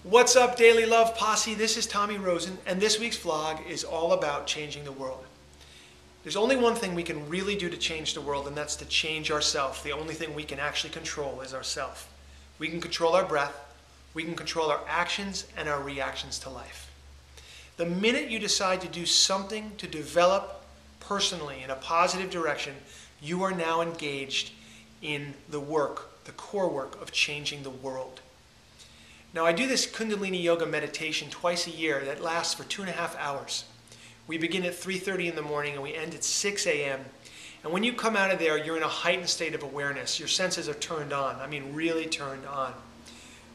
What's up, Daily Love Posse? This is Tommy Rosen, and this week's vlog is all about changing the world. There's only one thing we can really do to change the world, and that's to change ourselves. The only thing we can actually control is ourselves. We can control our breath, we can control our actions and our reactions to life. The minute you decide to do something to develop personally in a positive direction, you are now engaged in the work, the core work of changing the world. Now, I do this Kundalini Yoga meditation twice a year that lasts for 2.5 hours. We begin at 3:30 in the morning and we end at 6 a.m. And when you come out of there, you're in a heightened state of awareness. Your senses are turned on. I mean, really turned on.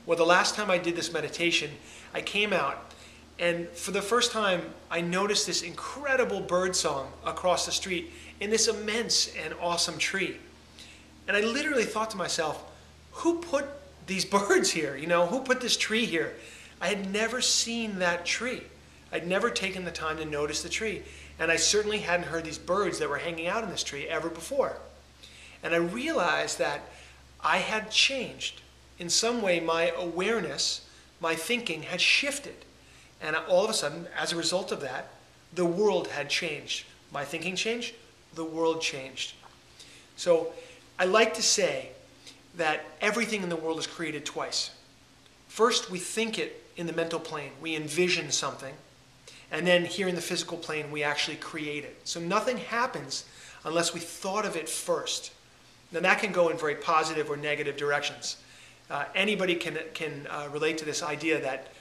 Well, the last time I did this meditation, I came out and for the first time, I noticed this incredible bird song across the street in this immense and awesome tree. And I literally thought to myself, who put these birds here? You know, who put this tree here? I had never seen that tree. I'd never taken the time to notice the tree. And I certainly hadn't heard these birds that were hanging out in this tree ever before. And I realized that I had changed. In some way, my awareness, my thinking had shifted. And all of a sudden, as a result of that, the world had changed. My thinking changed, the world changed. So I like to say that everything in the world is created twice. First, we think it in the mental plane. We envision something. And then here in the physical plane, we actually create it. So nothing happens unless we thought of it first. Now that can go in very positive or negative directions. Anybody can relate to this idea that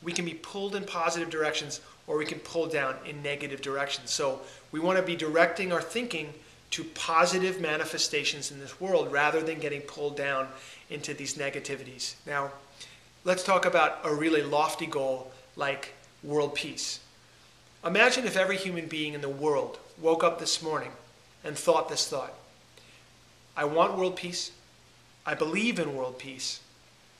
we can be pulled in positive directions or we can pull down in negative directions. So we want to be directing our thinking to positive manifestations in this world rather than getting pulled down into these negativities. Now, let's talk about a really lofty goal like world peace. Imagine if every human being in the world woke up this morning and thought this thought: I want world peace, I believe in world peace,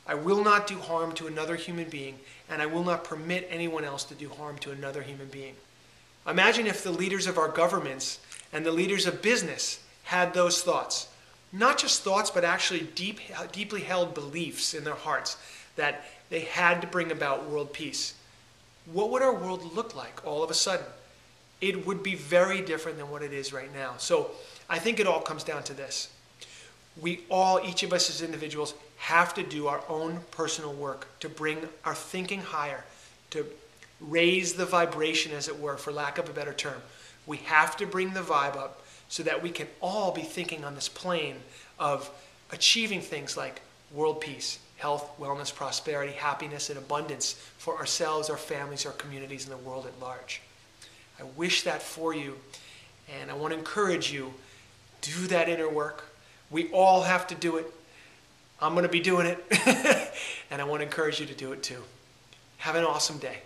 I will not do harm to another human being, and I will not permit anyone else to do harm to another human being. Imagine if the leaders of our governments and the leaders of business had those thoughts. Not just thoughts, but actually deeply held beliefs in their hearts that they had to bring about world peace. What would our world look like all of a sudden? It would be very different than what it is right now. So I think it all comes down to this. We all, each of us as individuals, have to do our own personal work to bring our thinking higher, to raise the vibration, as it were, for lack of a better term. We have to bring the vibe up so that we can all be thinking on this plane of achieving things like world peace, health, wellness, prosperity, happiness, and abundance for ourselves, our families, our communities, and the world at large. I wish that for you, and I want to encourage you, do that inner work. We all have to do it. I'm going to be doing it, and I want to encourage you to do it too. Have an awesome day.